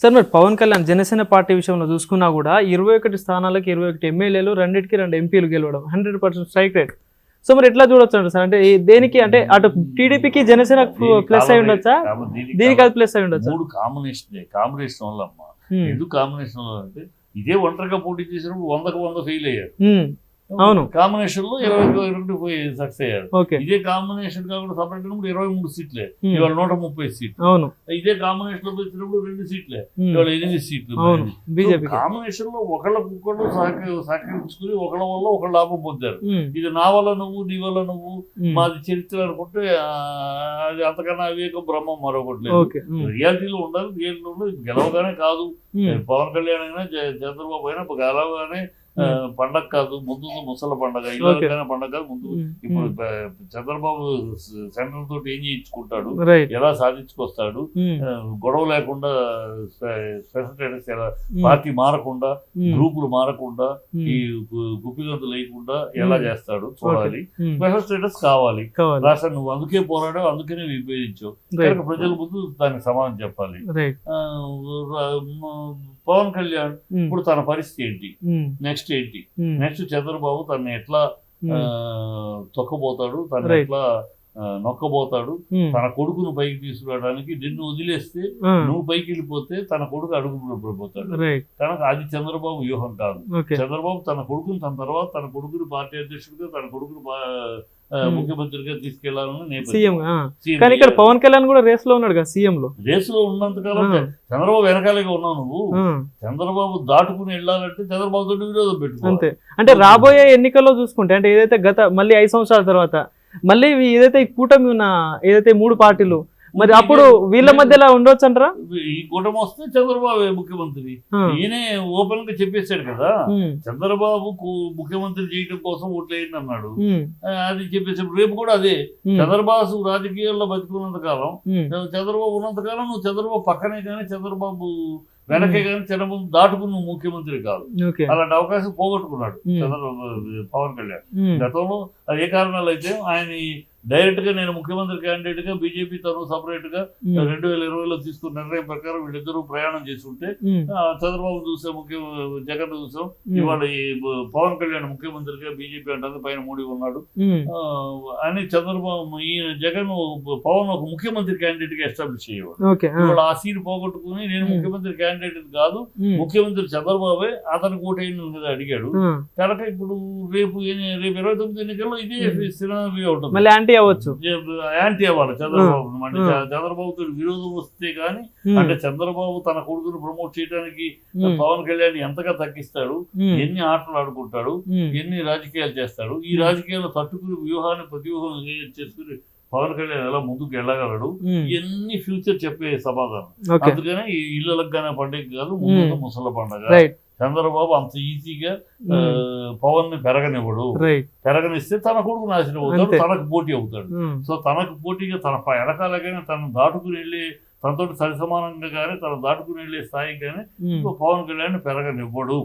Sir మరి Pawan Kalyan Janasena party విషయంలో చూసుకున్నా కూడా 21 స్థానాలకు 21 ఎమ్మెల్యేలు, 2 ఎంపీలు గెలవడం 100% స్ట్రైక్ రేట్. సో మరి ఎట్లా చూడొచ్చు అండి సార్? అంటే దేనికి అంటే అటు టీడీపీకి జనసేన ప్లస్ అయి ఉండొచ్చా, దీనికి అది ప్లస్ అయి ఉండొచ్చా? 3 కాంబినేషన్ వల్ల అమ్మా. ఎందుకు కాంబినేషన్ వల్ల అంటే ఇదే ఒంటరిగా పోటీ చేసినప్పుడు 100కు 100 ఫెయిల్ అయ్యారు. అవును, కాంబినేషన్ లో 22 పోయి సక్సెస్ అయ్యారు. ఓకే, ఇదే కాంబినేషన్ కాకుండా సపరేట్ 23 సీట్లే, ఇవాళ 130 సీట్లు. అవును, ఇదే కాంబినేషన్ లో వచ్చినప్పుడు 2 సీట్లే, ఇవాళ 8 సీట్లు. బీజేపీ కాంబినేషన్ లో ఒకళ్ళకొకళ్ళు సహకరించుకుని ఒకళ్ళ వల్ల ఒకళ్ళు లాభం పొందారు. ఇది నా వల్ల నువ్వు, నీ వల్ల నువ్వు, మాది చరిత్ర అనుకుంటే అది అంతకన్నా అవివేకం బ్రహ్మం మరొకటి లేదు. రియాలిటీలో ఉండాలి. రియాలిటీలో గెలవగానే కాదు, పవన్ కళ్యాణ్ అయినా చంద్రబాబు అయినా గెలవగానే పండగ కాదు, ముందు ముసల పండగ, ఇళ్ళకైనా పండగ కాదు. ముందు ఇప్పుడు చంద్రబాబు సెంటర్ తోటి ఏం చేయించుకుంటాడు, ఎలా సాధించుకొస్తాడు, గొడవ లేకుండా స్పెషల్ స్టేటస్ ఎలా, పార్టీ మారకుండా, గ్రూపులు మారకుండా, ఈ గుప్పిగంతులు లేకుండా ఎలా చేస్తాడు చూడాలి. స్పెషల్ స్టేటస్ కావాలి రాష్ట్రం. నువ్వు అందుకే పోరాడావు, అందుకనే విభేదించావు. కనుక ప్రజల ముందు దానికి సమాధానం చెప్పాలి. పవన్ కళ్యాణ్ ఇప్పుడు తన పరిస్థితి ఏంటి, నెక్స్ట్ ఏంటి, నెక్స్ట్ చంద్రబాబు తనని ఎట్లా తొక్కబోతాడు, తను ఎట్లా నొక్కబోతాడు, తన కొడుకును పైకి తీసుకురావడానికి. నిన్ను వదిలేస్తే నువ్వు పైకి వెళ్ళిపోతే తన కొడుకు అడుగు పోతాడు. కనుక అది చంద్రబాబు వ్యూహం కాదు. చంద్రబాబు తన కొడుకుని, తన తర్వాత తన కొడుకుని పార్టీ అధ్యక్షుడిగా, తన కొడుకుని ముఖ్యమంత్రిగా తీసుకెళ్లాలని నేపథ్యం. ఇక్కడ పవన్ కళ్యాణ్ కూడా రేస్ లో ఉన్నాడు కదా, సీఎం లో. రేస్ లో ఉన్నంతకాలం చంద్రబాబు వెనకాలగా ఉన్నావు నువ్వు. చంద్రబాబు దాటుకుని వెళ్ళాలంటే చంద్రబాబు తోటి విరోధం పెట్టుకో. అంతే. అంటే రాబోయే ఎన్నికల్లో చూసుకుంటే, అంటే ఏదైతే మళ్ళీ 5 సంవత్సరాల తర్వాత మళ్ళీ ఏదైతే ఈ కూటమి ఉన్న ఏదైతే 3 పార్టీలు, మరి అప్పుడు వీళ్ళ మధ్యలో ఉండొచ్చు అంటారా? ఈ కూటమి వస్తే చంద్రబాబు ముఖ్యమంత్రి. ఈయనే ఓపెన్ గా చెప్పేశాడు కదా, చంద్రబాబు ముఖ్యమంత్రి చేయడం కోసం ఓట్లేయండి అన్నాడు. అది చెప్పేసాడు. రేపు కూడా అదే. చంద్రబాబు రాజకీయాల్లో బతుకున్నంత కాలం, చంద్రబాబు ఉన్నంత కాలం నువ్వు చంద్రబాబు పక్కనే కానీ, చంద్రబాబు వెనకే కానీ, చంద్రబాబు దాటుకుని నువ్వు ముఖ్యమంత్రి కాదు. అలాంటి అవకాశం పోగొట్టుకున్నాడు చంద్రబాబు పవన్ కళ్యాణ్. గతంలో ఏ కారణాలు అయితే ఆయన డైరెక్ట్ గా నేను ముఖ్యమంత్రి క్యాండిడేట్ గా, బీజేపీ తను సపరేట్ గా 2020లో తీసుకున్న నిర్ణయం ప్రకారం వీళ్ళిద్దరూ ప్రయాణం చేస్తుంటే, చంద్రబాబు చూసాం, జగన్ చూసాం, ఇవాళ పవన్ కళ్యాణ్ ముఖ్యమంత్రిగా బీజేపీ అంటే పైన మోడీ ఉన్నాడు అని చంద్రబాబు, ఈయన జగన్ పవన్ ఒక ముఖ్యమంత్రి క్యాండిడేట్ గా ఎస్టాబ్లిష్ అయ్యేవాడు. ఇవాళ ఆ సీట్ పోగొట్టుకుని నేను ముఖ్యమంత్రి క్యాండిడేట్ కాదు, ముఖ్యమంత్రి చంద్రబాబే, అతనికి ఓటైన మీద అడిగాడు. కనుక ఇప్పుడు రేపు 29 ఎన్నికల్లో ఇదే సినారియో ఉంటుంది. యాంటీ అవ్వాలి చంద్రబాబు. అంటే చంద్రబాబుతో విరోధం వస్తే గానీ, అంటే చంద్రబాబు తన కొడుకును ప్రమోట్ చేయడానికి పవన్ కళ్యాణ్ ఎంతగా తగ్గిస్తాడు, ఎన్ని ఆటలు ఆడుకుంటాడు, ఎన్ని రాజకీయాలు చేస్తాడు, ఈ రాజకీయాలు తట్టుకుని వ్యూహాన్ని ప్రతివ్యూహం చేసుకుని పవన్ కళ్యాణ్ ఎలా ముందుకు వెళ్ళగలడు, ఇవన్నీ ఫ్యూచర్ చెప్పే సమాధానం. అందుకనే ఈ ఇళ్ళలకు గానే పండుగ కాదు, ముందు ముసల పండుగ. చంద్రబాబు అంత ఈజీగా పవన్ ని పెరగనిస్తే తన కొడుకు నాశనం అవుతాడు, తనకు పోటీ అవుతాడు. సో తనకు పోటీగా తన వెనకాలగానే తను దాటుకుని వెళ్ళి, తనతో సరిసమానంగా కానీ తను దాటుకుని వెళ్ళే స్థాయికి కానీ పవన్ కళ్యాణ్ పెరగనివ్వడు.